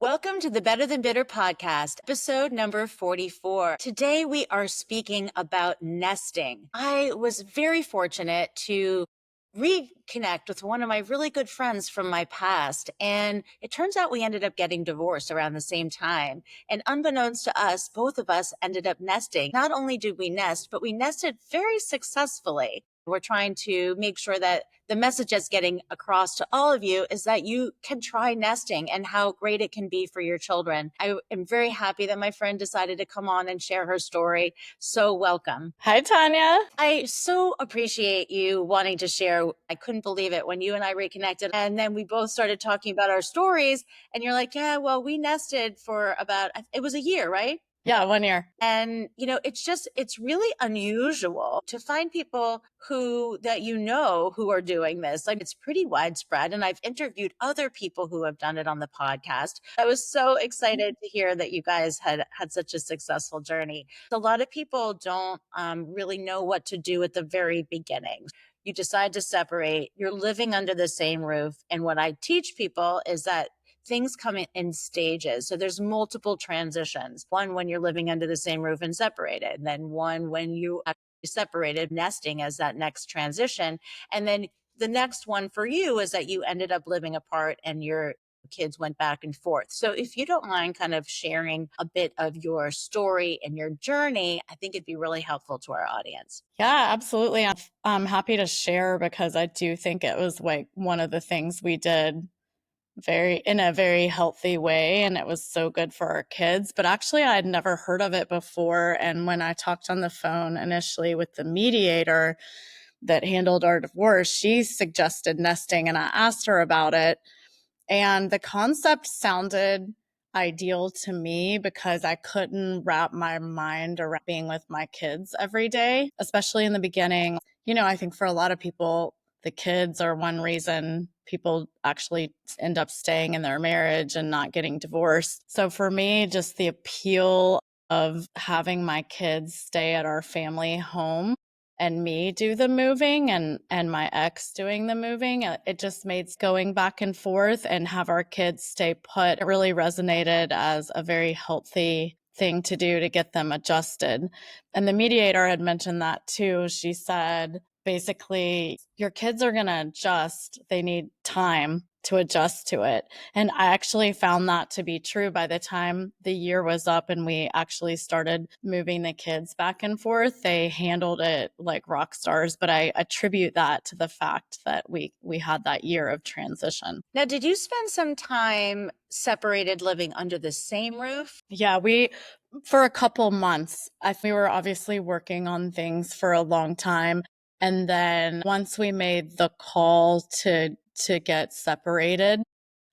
Welcome to the Better Than Bitter podcast, episode number 44. Today we are speaking about nesting. I was very fortunate to reconnect with one of my really good friends from my past, and it turns out we ended up getting divorced around the same time. And unbeknownst to us, both of us ended up nesting. Not only did we nest, but we nested very successfully. We're trying to make sure that the message that's getting across to all of you is that you can try nesting and how great it can be for your children. I am very happy that my friend decided to come on and share her story. So welcome. Hi, Tania. I so appreciate you wanting to share. I couldn't believe it when you and I reconnected. And then we both started talking about our stories. And you're like, yeah, well, we nested for it was a year, right? Yeah, 1 year. And, it's really unusual to find people who are doing this. Like, it's pretty widespread. And I've interviewed other people who have done it on the podcast. I was so excited to hear that you guys had such a successful journey. A lot of people don't really know what to do at the very beginning. You decide to separate, you're living under the same roof. And what I teach people is that things come in stages. So there's multiple transitions. One when you're living under the same roof and separated, and then one when you actually separated, nesting as that next transition. And then the next one for you is that you ended up living apart and your kids went back and forth. So if you don't mind kind of sharing a bit of your story and your journey, I think it'd be really helpful to our audience. Yeah, absolutely. I'm happy to share because I do think it was like one of the things we did in a very healthy way, and it was so good for our kids. But actually, I had never heard of it before. And when I talked on the phone initially with the mediator that handled our divorce, she suggested nesting, and I asked her about it. And the concept sounded ideal to me because I couldn't wrap my mind around being with my kids every day, especially in the beginning. I think for a lot of people, the kids are one reason people actually end up staying in their marriage and not getting divorced. So for me, just the appeal of having my kids stay at our family home and me do the moving and my ex doing the moving, it just made going back and forth and have our kids stay put. It really resonated as a very healthy thing to do to get them adjusted. And the mediator had mentioned that too. She said, basically, your kids are going to adjust. They need time to adjust to it. And I actually found that to be true by the time the year was up and we actually started moving the kids back and forth. They handled it like rock stars, but I attribute that to the fact that we had that year of transition. Now, did you spend some time separated living under the same roof? Yeah, for a couple months, we were obviously working on things for a long time. And then once we made the call to get separated,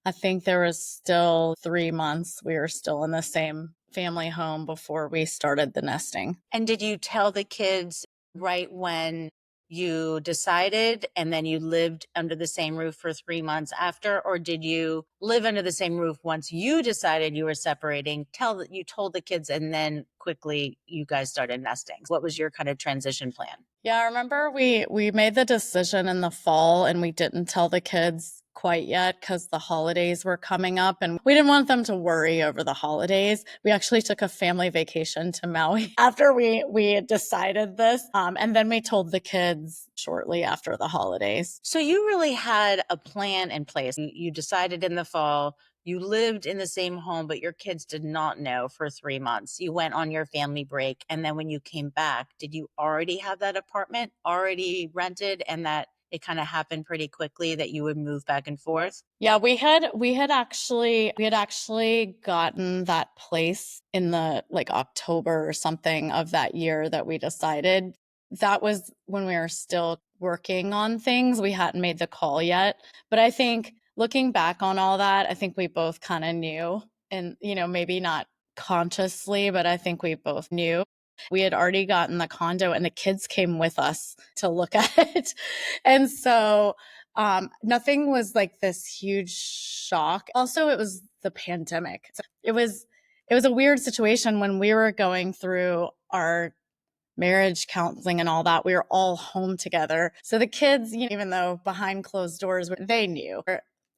I think there was still 3 months. We were still in the same family home before we started the nesting. And did you tell the kids right when you decided and then you lived under the same roof for 3 months after? Or did you live under the same roof once you decided you were separating? You told the kids and then quickly you guys started nesting. What was your kind of transition plan? Yeah, I remember we made the decision in the fall and we didn't tell the kids quite yet because the holidays were coming up and we didn't want them to worry over the holidays. We actually took a family vacation to Maui after we had decided this. And then we told the kids shortly after the holidays. So you really had a plan in place. You decided in the fall. You lived in the same home, but your kids did not know for 3 months. You went on your family break. And then when you came back, did you already have that apartment already rented and that it kind of happened pretty quickly that you would move back and forth? Yeah, we had actually gotten that place in the like October or something of that year that we decided. That was when we were still working on things. We hadn't made the call yet. But I think looking back on all that, I think we both kind of knew, and maybe not consciously, but I think we both knew. We had already gotten the condo and the kids came with us to look at it. And so nothing was like this huge shock. Also, it was the pandemic. So it was a weird situation when we were going through our marriage counseling and all that. We were all home together. So the kids, even though behind closed doors, they knew.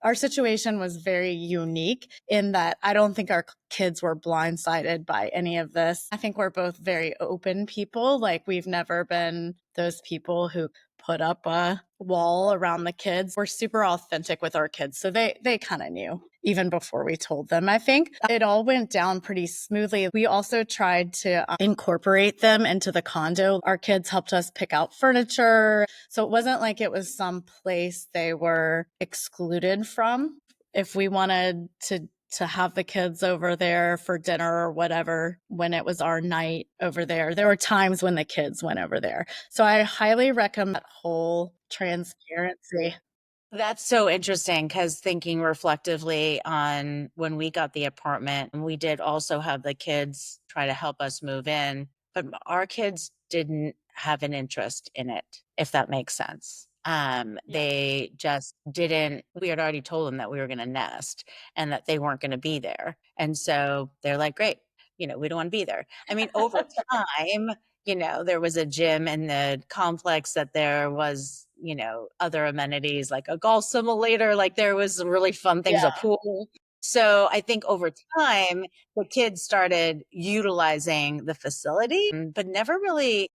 our situation was very unique in that I don't think our kids were blindsided by any of this. I think we're both very open people. Like, we've never been those people who put up a wall around the kids. We're super authentic with our kids. So they kind of knew even before we told them. I think it all went down pretty smoothly. We also tried to incorporate them into the condo. Our kids helped us pick out furniture. So it wasn't like it was some place they were excluded from. If we wanted to have the kids over there for dinner or whatever, when it was our night over there were times when the kids went over there. So I highly recommend that whole transparency. That's so interesting because thinking reflectively on when we got the apartment, we did also have the kids try to help us move in, but our kids didn't have an interest in it, if that makes sense. Yeah. They just didn't. We had already told them that we were going to nest and that they weren't going to be there. And so they're like, great, we don't want to be there. I mean, over time, there was a gym in the complex that there was, other amenities like a golf simulator, like there was some really fun things, a Yeah. pool. So I think over time, the kids started utilizing the facility, but never really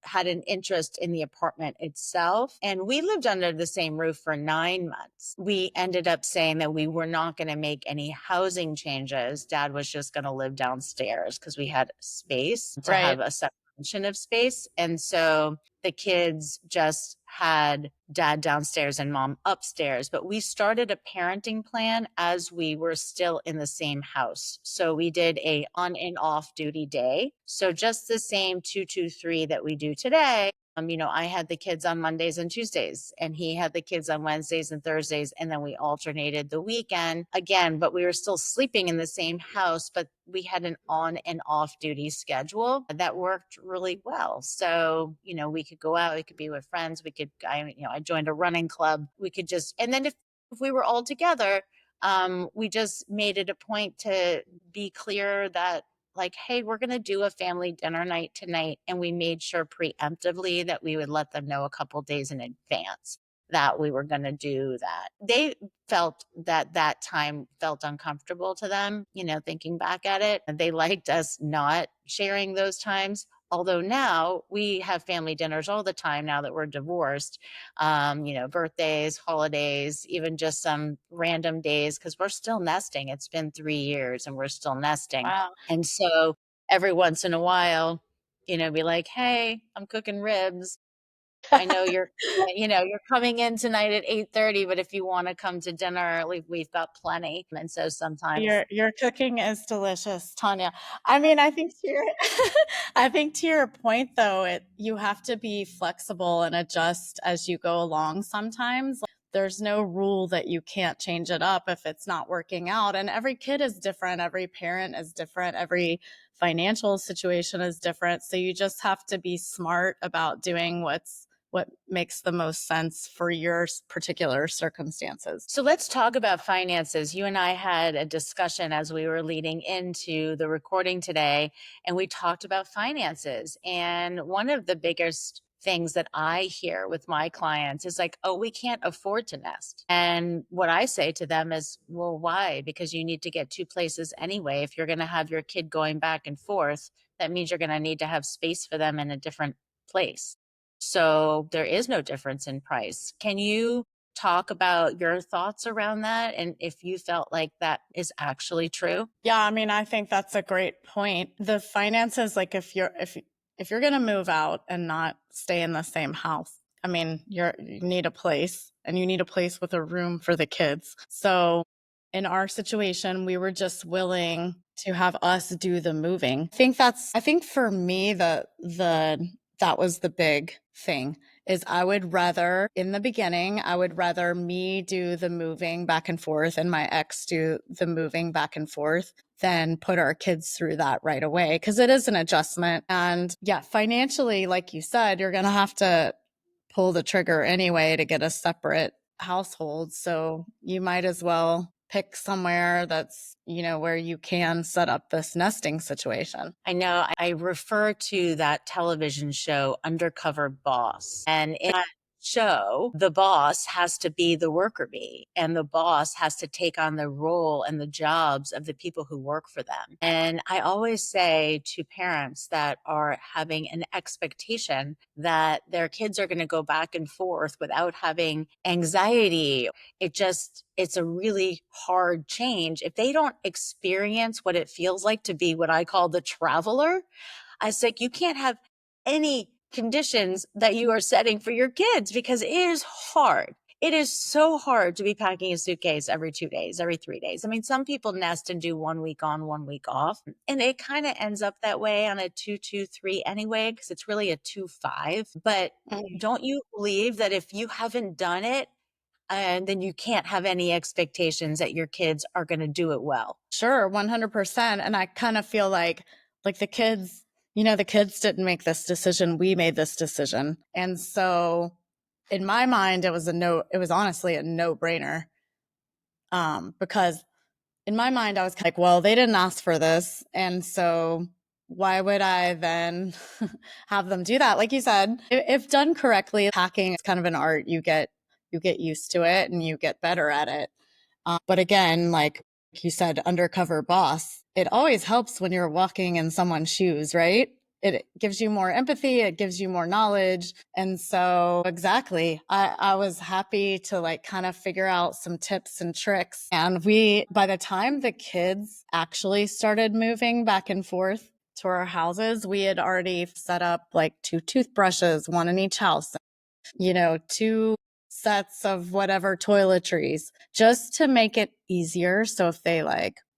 had an interest in the apartment itself. And we lived under the same roof for 9 months. We ended up saying that we were not going to make any housing changes. Dad was just going to live downstairs because we had space to Right. have a separation of space. And so the kids just had dad downstairs and mom upstairs. But we started a parenting plan as we were still in the same house. So we did a on and off duty day. So just the same 223 that we do today. I had the kids on Mondays and Tuesdays, and he had the kids on Wednesdays and Thursdays, and then we alternated the weekend again, but we were still sleeping in the same house, but we had an on and off duty schedule that worked really well. So, we could go out, we could be with friends, I joined a running club. We could just, and then if we were all together, we just made it a point to be clear that, like, hey, we're going to do a family dinner night tonight. And we made sure preemptively that we would let them know a couple days in advance that we were going to do that. They felt that time felt uncomfortable to them, thinking back at it. They liked us not sharing those times. Although now we have family dinners all the time now that we're divorced, birthdays, holidays, even just some random days, because we're still nesting. It's been 3 years and we're still nesting. Wow. And so every once in a while, be like, hey, I'm cooking ribs. I know you're coming in tonight at 8:30, but if you want to come to dinner, we've got plenty. And so sometimes Your cooking is delicious, Tanya. I mean, I think to your I think to your point though, you have to be flexible and adjust as you go along sometimes. Like, there's no rule that you can't change it up if it's not working out. And every kid is different, every parent is different, every financial situation is different. So you just have to be smart about doing what makes the most sense for your particular circumstances. So let's talk about finances. You and I had a discussion as we were leading into the recording today, and we talked about finances. And one of the biggest things that I hear with my clients is like, oh, we can't afford to nest. And what I say to them is, well, why? Because you need to get two places anyway. If you're going to have your kid going back and forth, that means you're going to need to have space for them in a different place. So there is no difference in price. Can you talk about your thoughts around that and if you felt like that is actually true? Yeah, I mean, I think that's a great point. The finances, like if you're going to move out and not stay in the same house, I mean, you need a place and you need a place with a room for the kids. So in our situation, we were just willing to have us do the moving. I think for me that was the big thing is I would rather in the beginning, I would rather me do the moving back and forth and my ex do the moving back and forth than put our kids through that right away. Cause it is an adjustment. And yeah, financially, like you said, you're going to have to pull the trigger anyway to get a separate household. So you might as well pick somewhere that's, where you can set up this nesting situation. I know I refer to that television show Undercover Boss. And in that show the boss has to be the worker bee, and the boss has to take on the role and the jobs of the people who work for them. And I always say to parents that are having an expectation that their kids are going to go back and forth without having anxiety, it's a really hard change. If they don't experience what it feels like to be what I call the traveler, I was like, you can't have any conditions that you are setting for your kids, because it is hard. It is so hard to be packing a suitcase every 2 days, every 3 days. I mean, some people nest and do 1 week on, 1 week off. And it kind of ends up that way on a 2-2-3 anyway, because it's really a 2-5. But don't you believe that if you haven't done it, and then you can't have any expectations that your kids are going to do it well? Sure, 100%. And I kind of feel like the kids, the kids didn't make this decision. We made this decision. And so in my mind, it was honestly a no brainer. Because in my mind, I was like, well, they didn't ask for this. And so why would I then have them do that? Like you said, if done correctly, packing is kind of an art. You get used to it and you get better at it. But again, like you said, undercover boss, it always helps when you're walking in someone's shoes, right? It gives you more empathy, it gives you more knowledge. And so, exactly, I was happy to like kind of figure out some tips and tricks. And by the time the kids actually started moving back and forth to our houses, we had already set up like 2 toothbrushes, one in each house, 2 sets of whatever toiletries, just to make it easier. So if they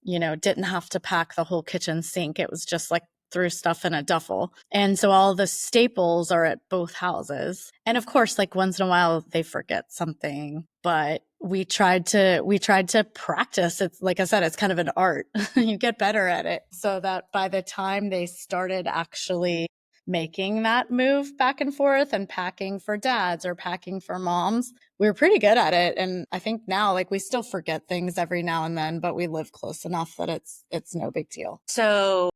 didn't have to pack the whole kitchen sink, it was just like threw stuff in a duffel. And so all the staples are at both houses. And of course, like once in a while they forget something, but we tried to practice. It's like I said, it's kind of an art. You get better at it so that by the time they started actually making that move back and forth and packing for dads or packing for moms, we were pretty good at it. And I think now, like, we still forget things every now and then, but we live close enough that it's no big deal. So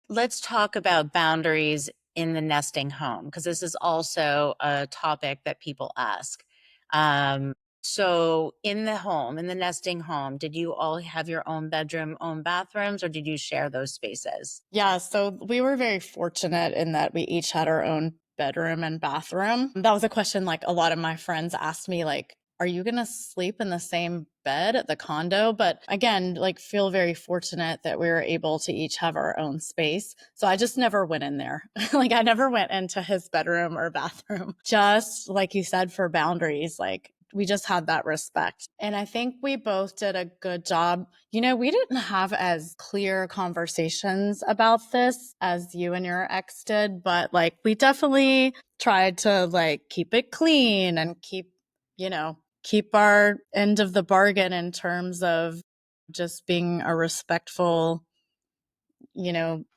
let's talk about boundaries in the nesting home, because this is also a topic that people ask. Um, so in the home, in the nesting home, did you all have your own bedroom, own bathrooms, or did you share those spaces? Yeah, so we were very fortunate in that we each had our own bedroom and bathroom. That was a question like a lot of my friends asked me, like, are you going to sleep in the same bed at the condo? But again, like, feel very fortunate that we were able to each have our own space. So I just never went in there. Like, I never went into his bedroom or bathroom. Just like you said, for boundaries, like, we just had that respect. And I think we both did a good job. We didn't have as clear conversations about this as you and your ex did, but like we definitely tried to like keep it clean and keep our end of the bargain in terms of just being a respectful,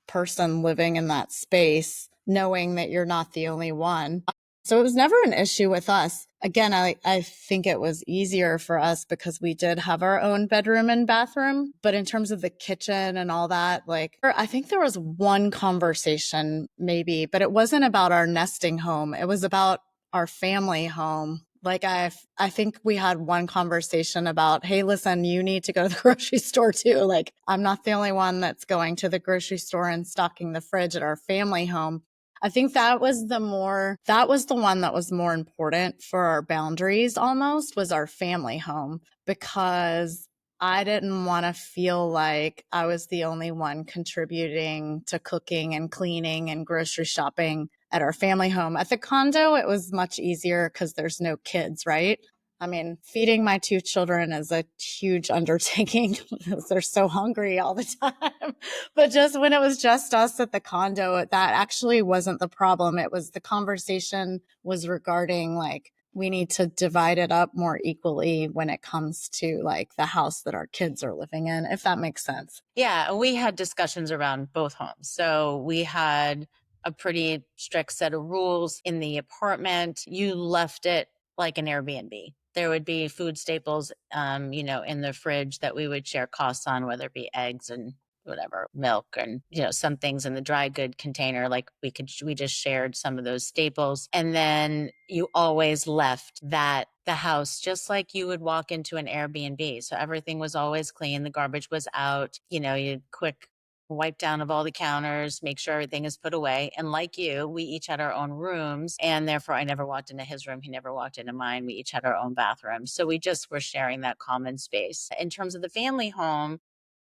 person living in that space, knowing that you're not the only one. So it was never an issue with us. Again, I think it was easier for us because we did have our own bedroom and bathroom. But in terms of the kitchen and all that, like, I think there was one conversation maybe, but it wasn't about our nesting home. It was about our family home. Like I think we had one conversation about, hey, listen, you need to go to the grocery store too. Like, I'm not the only one that's going to the grocery store and stocking the fridge at our family home. I think that was the one that was more important for our boundaries almost, was our family home, because I didn't want to feel like I was the only one contributing to cooking and cleaning and grocery shopping at our family home. At the condo, it was much easier because there's no kids, right? I mean, feeding my 2 children is a huge undertaking because they're so hungry all the time. But just when it was just us at the condo, that actually wasn't the problem. It was the conversation was regarding like, we need to divide it up more equally when it comes to like the house that our kids are living in, if that makes sense. Yeah, we had discussions around both homes. So we had a pretty strict set of rules in the apartment. You left it like an Airbnb. There would be food staples, in the fridge that we would share costs on, whether it be eggs and whatever, milk and, some things in the dry good container. Like we just shared some of those staples. And then you always left the house just like you would walk into an Airbnb. So everything was always clean. The garbage was out, you quick wipe down of all the counters, make sure everything is put away. And like you, we each had our own rooms. And therefore, I never walked into his room. He never walked into mine. We each had our own bathroom. So we just were sharing that common space. In terms of the family home,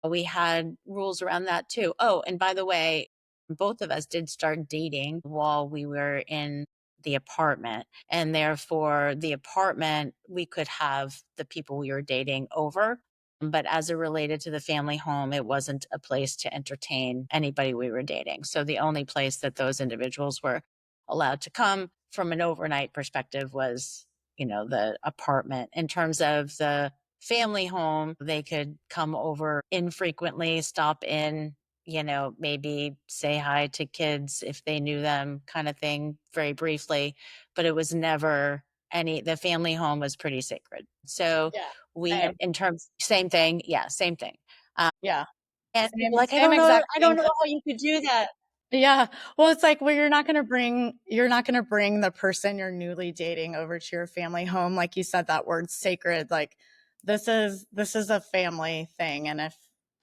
we had rules around that too. Oh, and by the way, both of us did start dating while we were in the apartment. And therefore, the apartment, we could have the people we were dating over. But as it related to the family home, it wasn't a place to entertain anybody we were dating. So the only place that those individuals were allowed to come from an overnight perspective was, the apartment. In terms of the family home, they could come over infrequently, stop in, maybe say hi to kids if they knew them, kind of thing, very briefly. But it was never the family home was pretty sacred. So Yeah. we, Same. in terms, same thing. Yeah, same thing. Um, Yeah. and people Same are like, same exact I thing don't know for how you could do that. Yeah. Well, it's like, well, you're not gonna bring the person you're newly dating over to your family home. Like you said, that word sacred. Like this is a family thing. And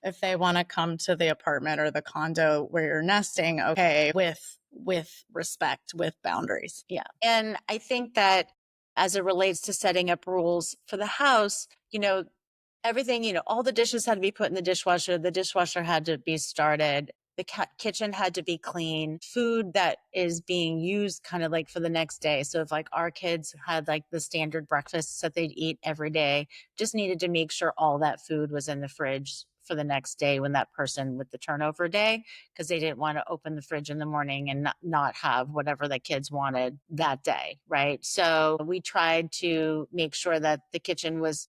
if they want to come to the apartment or the condo where you're nesting, okay, with respect, with boundaries. Yeah. And I think that as it relates to setting up rules for the house, everything, all the dishes had to be put in the dishwasher. The dishwasher had to be started. The kitchen had to be clean. Food that is being used kind of like for the next day. So if like our kids had like the standard breakfasts that they'd eat every day, just needed to make sure all that food was in the fridge for the next day when that person with the turnover day, because they didn't want to open the fridge in the morning and not have whatever the kids wanted that day. Right. So we tried to make sure that the kitchen was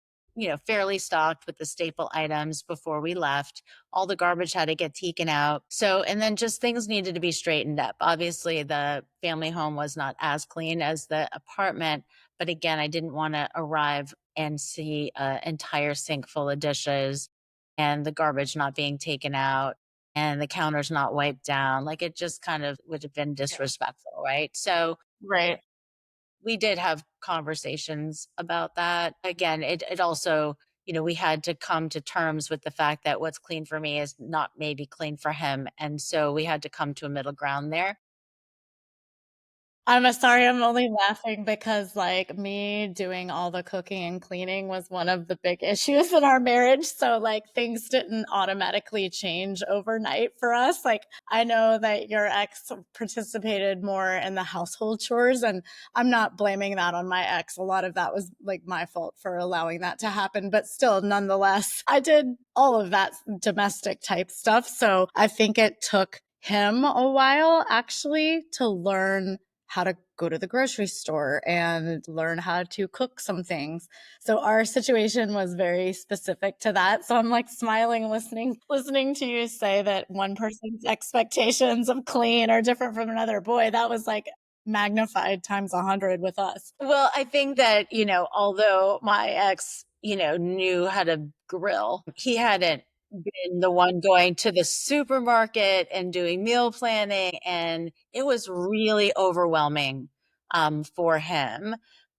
fairly stocked with the staple items before we left. All the garbage had to get taken out. So, and then just things needed to be straightened up. Obviously, the family home was not as clean as the apartment. But again, I didn't want to arrive and see an entire sink full of dishes and the garbage not being taken out and the counters not wiped down. Like it just kind of would have been Yeah. disrespectful. Right. So, Right. we did have conversations about that. Again, it also, we had to come to terms with the fact that what's clean for me is not maybe clean for him. And so we had to come to a middle ground there. I'm sorry, I'm only laughing because, like, me doing all the cooking and cleaning was one of the big issues in our marriage, so, like, things didn't automatically change overnight for us. Like, I know that your ex participated more in the household chores, and I'm not blaming that on my ex. A lot of that was, like, my fault for allowing that to happen, but still, nonetheless, I did all of that domestic type stuff, so I think it took him a while, actually, to learn how to go to the grocery store and learn how to cook some things. So our situation was very specific to that. So I'm like smiling listening to you say that one person's expectations of clean are different from another. Boy, that was like magnified times 100 with us. Well, I think that, although my ex, knew how to grill, he hadn't been the one going to the supermarket and doing meal planning. And it was really overwhelming for him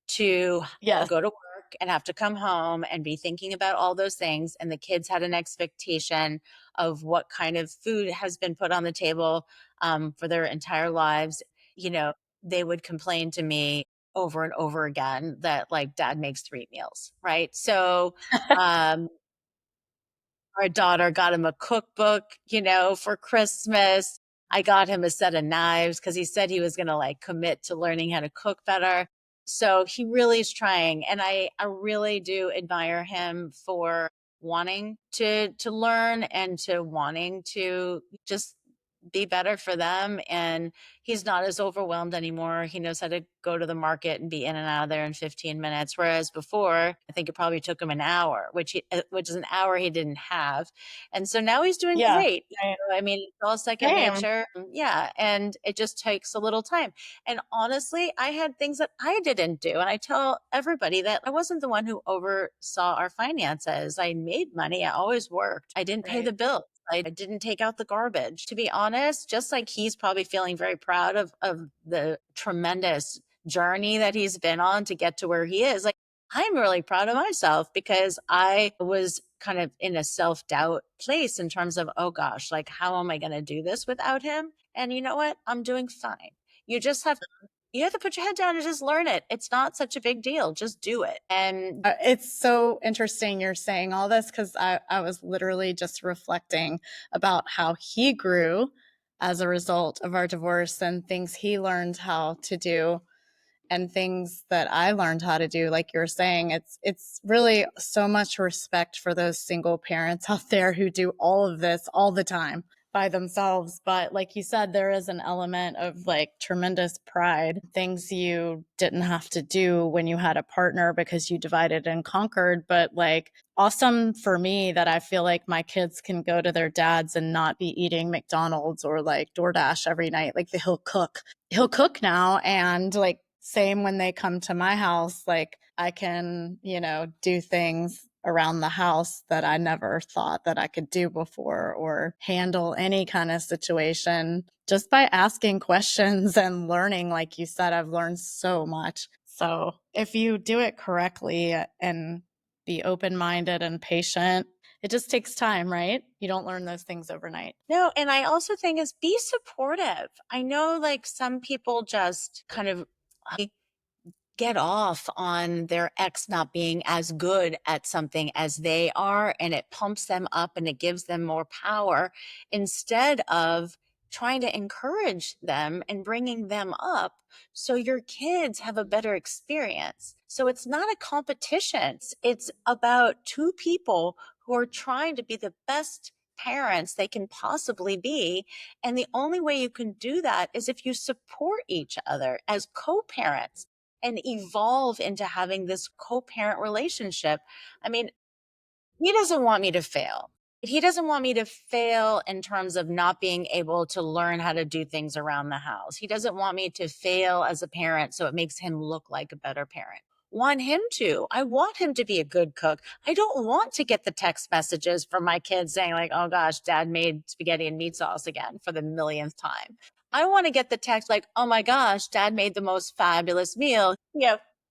to Yes. go to work and have to come home and be thinking about all those things. And the kids had an expectation of what kind of food has been put on the table for their entire lives. You know, they would complain to me over and over again that like dad makes 3 meals, right? So um our daughter got him a cookbook, for Christmas. I got him a set of knives because he said he was going to like commit to learning how to cook better. So he really is trying. And I really do admire him for wanting to learn and to wanting to just be better for them. And he's not as overwhelmed anymore. He knows how to go to the market and be in and out of there in 15 minutes. Whereas before, I think it probably took him an hour, which is an hour he didn't have. And so now he's doing Yeah. great. Right. I mean, it's all second Same. nature. Yeah. And it just takes a little time. And honestly, I had things that I didn't do. And I tell everybody that I wasn't the one who oversaw our finances. I made money. I always worked. I didn't pay Right. the bills. I didn't take out the garbage. To be honest, just like he's probably feeling very proud of the tremendous journey that he's been on to get to where he is. Like, I'm really proud of myself because I was kind of in a self-doubt place in terms of, oh gosh, like how am I going to do this without him? And you know what? I'm doing fine. You just have you have to put your head down and just learn it. It's not such a big deal. Just do it. And It's so interesting you're saying all this because I was literally just reflecting about how he grew as a result of our divorce and things he learned how to do and things that I learned how to do. Like you're saying, it's really so much respect for those single parents out there who do all of this all the time by themselves. But like you said, there is an element of like tremendous pride, things you didn't have to do when you had a partner because you divided and conquered. But like awesome for me that I feel like my kids can go to their dads and not be eating McDonald's or like DoorDash every night. Like he'll cook now, and like same when they come to my house, like I can, do things around the house that I never thought that I could do before, or handle any kind of situation just by asking questions and learning. Like you said, I've learned so much. So if you do it correctly and be open-minded and patient, it just takes time, right? You don't learn those things overnight. no, and I also think is be supportive. I know like some people just kind of get off on their ex not being as good at something as they are, and it pumps them up and it gives them more power instead of trying to encourage them and bringing them up so your kids have a better experience. So it's not a competition. It's about two people who are trying to be the best parents they can possibly be. And the only way you can do that is if you support each other as co-parents and evolve into having this co-parent relationship. I mean, he doesn't want me to fail. He doesn't want me to fail in terms of not being able to learn how to do things around the house. He doesn't want me to fail as a parent so it makes him look like a better parent. Want him to. I want him to be a good cook. I don't want to get the text messages from my kids saying like, "Oh gosh, dad made spaghetti and meat sauce again for the millionth time." I want to get the text like, "Oh my gosh, dad made the most fabulous meal."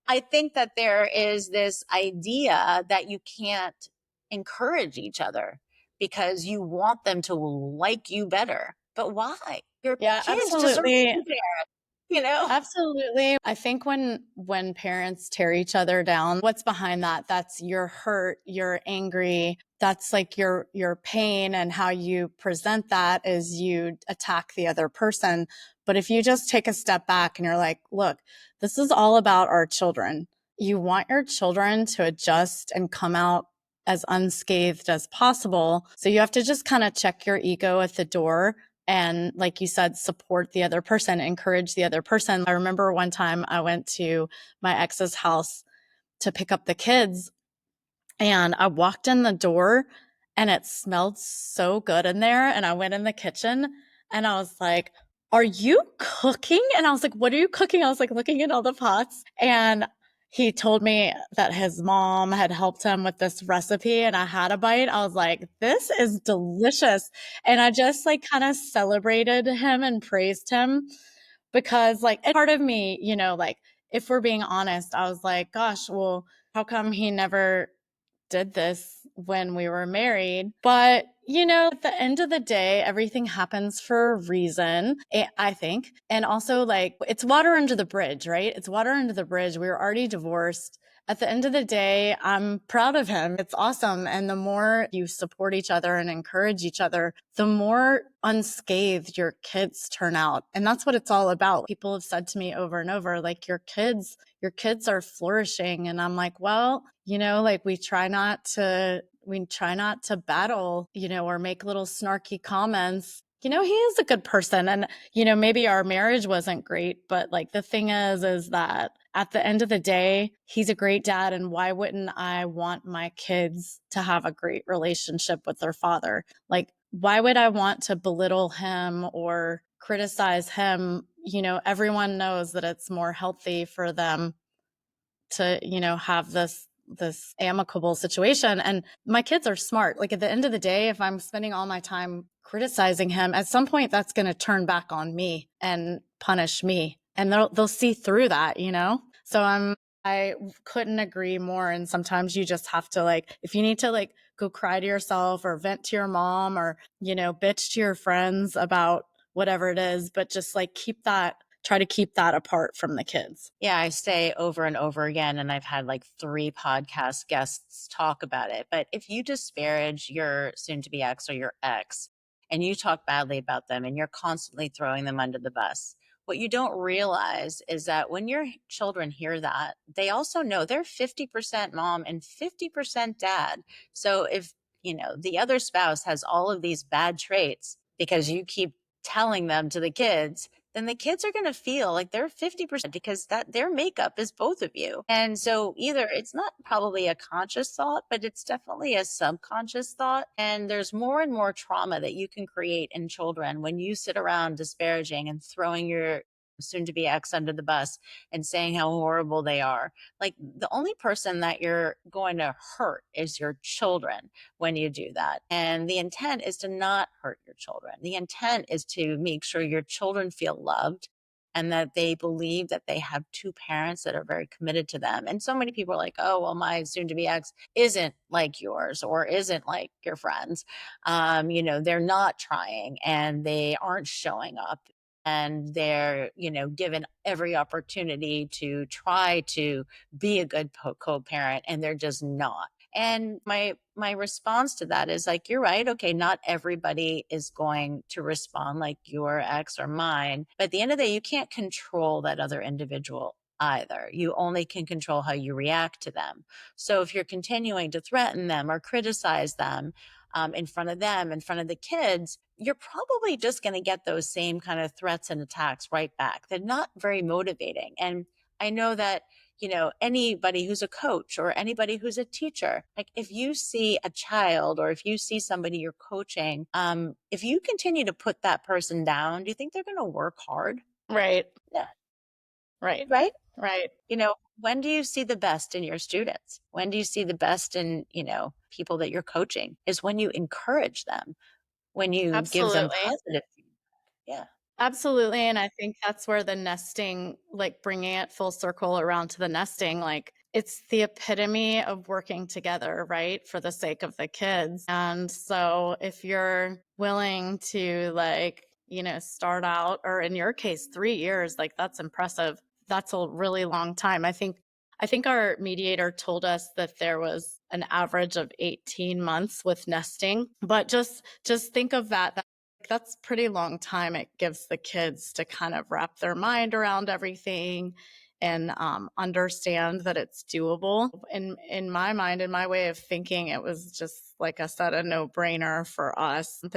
I think that there is this idea that you can't encourage each other because you want them to like you better. But why? Your Yeah, kids deserve to absolutely. be there, you know? Absolutely. I think when parents tear each other down, what's behind that? That's your hurt, you're angry. That's like your pain, and how you present that is you attack the other person. But if you just take a step back and you're like, look, this is all about our children. You want your children to adjust and come out as unscathed as possible. So you have to just kind of check your ego at the door and, like you said, support the other person, encourage the other person. I remember one time I went to my ex's house to pick up the kids, and I walked in the door and it smelled so good in there. And I went in the kitchen and I was like, "Are you cooking?" And I was like, "What are you cooking?" I was like looking at all the pots. And he told me that his mom had helped him with this recipe, and I had a bite. I was like, "This is delicious." And I just like kind of celebrated him and praised him because, like, part of me, like, if we're being honest, I was like, gosh, well, how come he never did this when we were married? But, at the end of the day, everything happens for a reason, I think. And also, like, it's water under the bridge, right? It's water under the bridge. We were already divorced. At the end of the day, I'm proud of him. It's awesome. And the more you support each other and encourage each other, the more unscathed your kids turn out. And that's what it's all about. People have said to me over and over, like, your kids are flourishing. And I'm like, well, like we try not to battle, or make little snarky comments. He is a good person. And, maybe our marriage wasn't great, but like the thing is that at the end of the day, he's a great dad. And why wouldn't I want my kids to have a great relationship with their father? Like, why would I want to belittle him or criticize him? Everyone knows that it's more healthy for them to, have this this amicable situation. And my kids are smart. Like at the end of the day, if I'm spending all my time criticizing him, at some point that's going to turn back on me and punish me. And they'll see through that, you know? So I couldn't agree more. And sometimes you just have to, like, if you need to, like, go cry to yourself or vent to your mom or, bitch to your friends about whatever it is, but just like try to keep that apart from the kids. Yeah, I say over and over again, and I've had like 3 podcast guests talk about it. But if you disparage your soon to be ex or your ex and you talk badly about them and you're constantly throwing them under the bus, what you don't realize is that when your children hear that, they also know they're 50% mom and 50% dad. So if, the other spouse has all of these bad traits because you keep telling them to the kids, then the kids are going to feel like they're 50% because that their makeup is both of you. And so either it's not probably a conscious thought, but it's definitely a subconscious thought. And there's more and more trauma that you can create in children when you sit around disparaging and throwing your soon to be ex under the bus and saying how horrible they are. Like the only person that you're going to hurt is your children when you do that. And the intent is to not hurt your children. The intent is to make sure your children feel loved and that they believe that they have 2 parents that are very committed to them. And so many people are like, oh, well, my soon to be ex isn't like yours or isn't like your friends. They're not trying and they aren't showing up and they're, given every opportunity to try to be a good co-parent and they're just not. And my response to that is like, you're right. Okay, not everybody is going to respond like your ex or mine. But at the end of the day, you can't control that other individual either. You only can control how you react to them. So if you're continuing to threaten them or criticize them in front of them, in front of the kids, you're probably just going to get those same kind of threats and attacks right back. They're not very motivating. And I know that anybody who's a coach or anybody who's a teacher, like if you see a child or if you see somebody you're coaching, if you continue to put that person down, do you think they're going to work hard? Right. Yeah. Right. Right. Right. When do you see the best in your students? When do you see the best in, people that you're coaching is when you encourage them, when you give them Absolutely. positive feedback. Yeah. Absolutely, and I think that's where the nesting, like, bringing it full circle around to the nesting, like, it's the epitome of working together, right, for the sake of the kids, and so if you're willing to, like, start out or in your case, 3 years, like, that's impressive. That's a really long time. I think our mediator told us that there was an average of 18 months with nesting, but just think of that's pretty long time it gives the kids to kind of wrap their mind around everything and understand that it's doable. In my mind, in my way of thinking, it was just, like I said, a no-brainer for us. I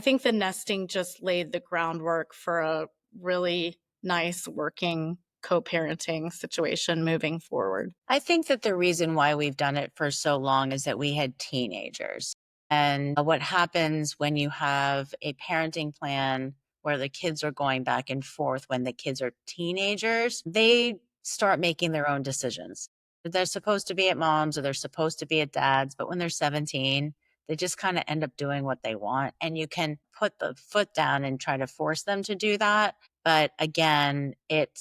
think the nesting just laid the groundwork for a really nice working co-parenting situation moving forward. I think that the reason why we've done it for so long is that we had teenagers. And what happens when you have a parenting plan where the kids are going back and forth when the kids are teenagers, they start making their own decisions. They're supposed to be at mom's or they're supposed to be at dad's, but when they're 17, they just kind of end up doing what they want. And you can put the foot down and try to force them to do that. But again, it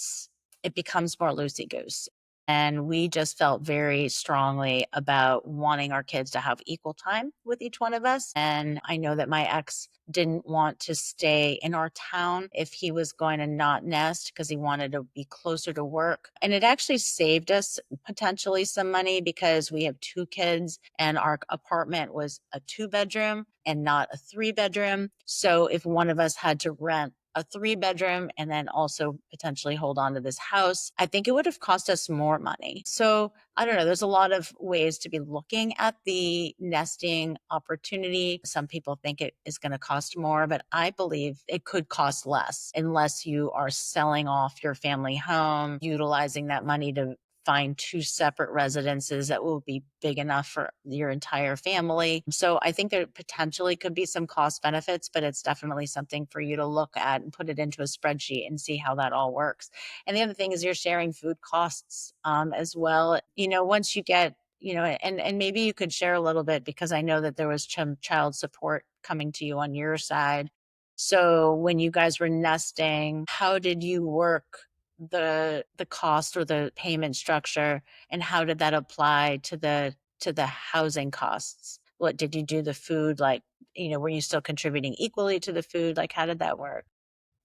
becomes more loosey goose. And we just felt very strongly about wanting our kids to have equal time with each one of us. And I know that my ex didn't want to stay in our town if he was going to not nest because he wanted to be closer to work. And it actually saved us potentially some money because we have 2 kids and our apartment was a 2-bedroom and not a 3-bedroom. So if one of us had to rent a 3-bedroom and then also potentially hold on to this house, I think it would have cost us more money. So I don't know. There's a lot of ways to be looking at the nesting opportunity. Some people think it is going to cost more, but I believe it could cost less unless you are selling off your family home, utilizing that money to find two separate residences that will be big enough for your entire family. So I think there potentially could be some cost benefits, but it's definitely something for you to look at and put it into a spreadsheet and see how that all works. And the other thing is you're sharing food costs as well. Once you get, and maybe you could share a little bit because I know that there was some child support coming to you on your side. So when you guys were nesting, how did you work the cost or the payment structure, and how did that apply to the housing costs? What did you do the food like, were you still contributing equally to the food? Like how did that work?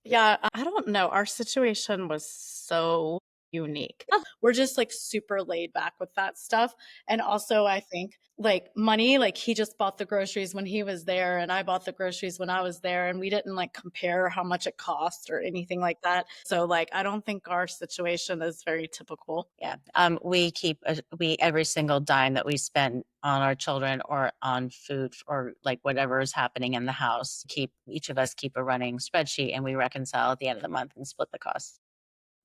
Yeah, I don't know. Our situation was so unique. We're just like super laid back with that stuff. And also, I think like money, like he just bought the groceries when he was there, and I bought the groceries when I was there, and we didn't like compare how much it cost or anything like that. So, like, I don't think our situation is very typical. Yeah. We keep we every single dime that we spend on our children or on food or like whatever is happening in the house, keep each of us keep a running spreadsheet and we reconcile at the end of the month and split the costs.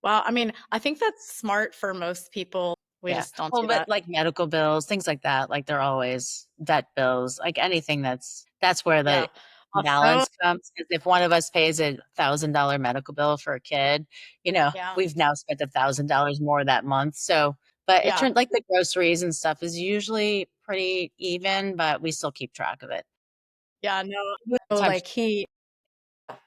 Well, I mean, I think that's smart for most people. We Yeah. just don't Well, do but that. like medical bills, things like that, like they're always vet bills, like anything that's where the Yeah. Also, balance comes. Because if one of us pays $1,000 medical bill for a kid, yeah. we've now spent $1,000 more that month. So, but it Yeah. turned like the groceries and stuff is usually pretty even, but we still keep track of it. Yeah, no, no, Sometimes like he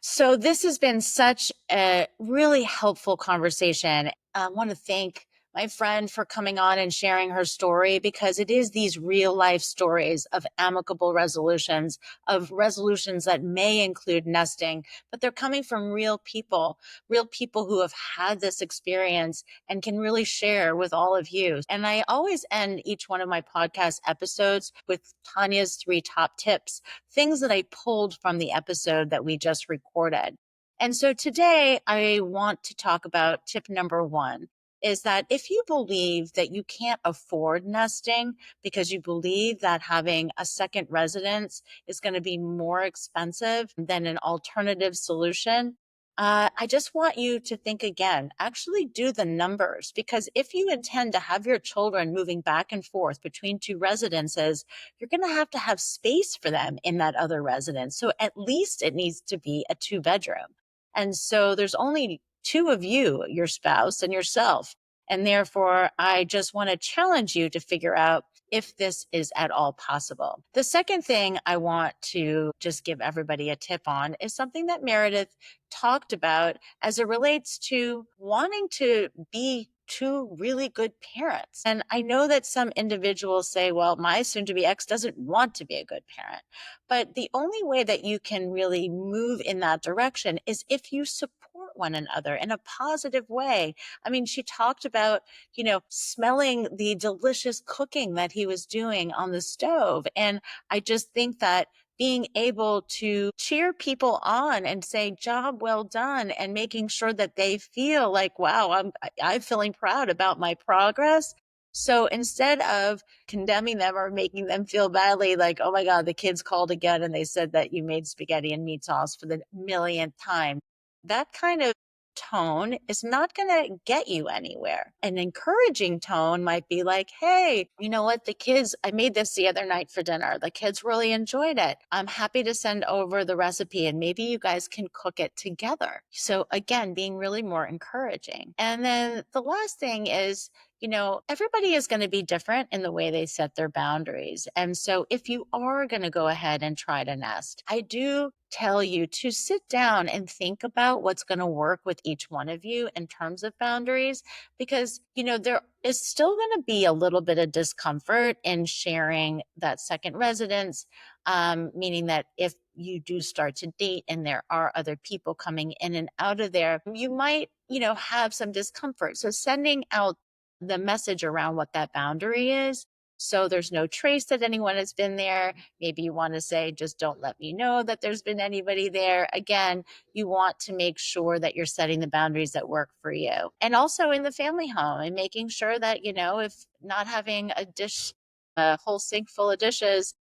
so this has been such a really helpful conversation. I want to thank my friend for coming on and sharing her story because it is these real life stories of amicable resolutions, of resolutions that may include nesting, but they're coming from real people who have had this experience and can really share with all of you. And I always end each one of my podcast episodes with Tanya's 3 top tips, things that I pulled from the episode that we just recorded. And so today I want to talk about tip number 1 is that if you believe that you can't afford nesting because you believe that having a second residence is going to be more expensive than an alternative solution, I just want you to think again, actually do the numbers, because if you intend to have your children moving back and forth between 2 residences, you're going to have space for them in that other residence. So at least it needs to be a 2 bedroom. And so there's only two of you, your spouse and yourself. And therefore, I just want to challenge you to figure out if this is at all possible. The second thing I want to just give everybody a tip on is something that Meredith talked about as it relates to wanting to be 2 really good parents. And I know that some individuals say, well, my soon to be ex doesn't want to be a good parent. But the only way that you can really move in that direction is if you support one another in a positive way. I mean, she talked about, smelling the delicious cooking that he was doing on the stove. And I just think that being able to cheer people on and say job well done and making sure that they feel like, wow, I'm feeling proud about my progress. So instead of condemning them or making them feel badly, like, oh my God, the kids called again and they said that you made spaghetti and meat sauce for the millionth time, that kind of tone is not going to get you anywhere. An encouraging tone might be like, hey, you know what? I made this the other night for dinner. The kids really enjoyed it. I'm happy to send over the recipe and maybe you guys can cook it together. So, again, being really more encouraging. And then the last thing is, everybody is going to be different in the way they set their boundaries. And so if you are going to go ahead and try to nest, I do tell you to sit down and think about what's going to work with each one of you in terms of boundaries, because, there is still going to be a little bit of discomfort in sharing that second residence, meaning that if you do start to date and there are other people coming in and out of there, you might, have some discomfort. So sending out the message around what that boundary is. So there's no trace that anyone has been there. Maybe you want to say, just don't let me know that there's been anybody there. Again, you want to make sure that you're setting the boundaries that work for you. And also in the family home and making sure that, if not having a whole sink full of dishes,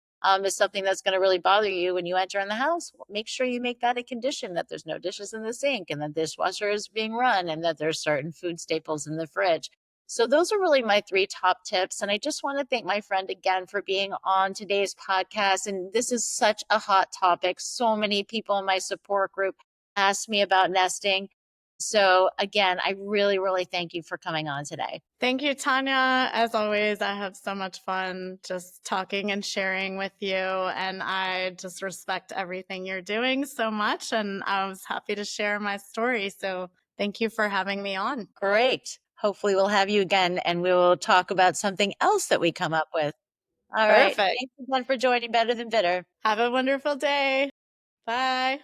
is something that's going to really bother you when you enter in the house, make sure you make that a condition, that there's no dishes in the sink and the dishwasher is being run and that there's certain food staples in the fridge. So those are really my three top tips. And I just want to thank my friend again for being on today's podcast. And this is such a hot topic. So many people in my support group asked me about nesting. So again, I really, really thank you for coming on today. Thank you, Tania. As always, I have so much fun just talking and sharing with you. And I just respect everything you're doing so much. And I was happy to share my story. So thank you for having me on. Great. Hopefully, we'll have you again and we will talk about something else that we come up with. All right. Perfect. Thanks again for joining Better Than Bitter. Have a wonderful day. Bye.